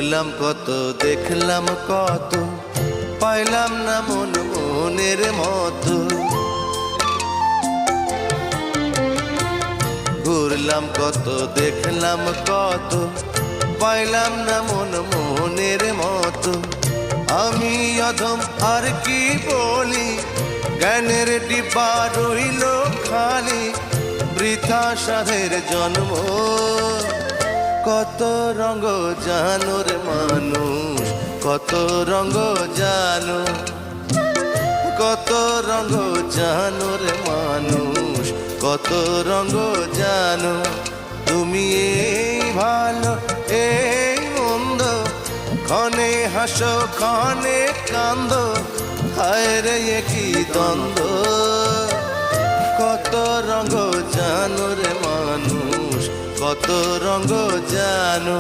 ঘুরলাম কত, দেখলাম কত, পাইলাম না মন মনের মতো। ঘুরলাম কত, দেখলাম কত, পাইলাম না মন মনের মতো। আমি অধম আর কি বলি, জ্ঞানের ডিব্বা রইল খালি, বৃথা সাধের জন্ম। কত রঙ জানো রে মানুষ, কত রঙ জানো, কত রঙ জানো রে মানুষ, কত রঙ জানো। তুমি এই ভালো এই মন্দ, ক্ষণে হাসো ক্ষণে কান্দো, হায় রে কি দ্বন্দ্ব। কত রঙ জানো রে মানুষ, কত রঙ জানো।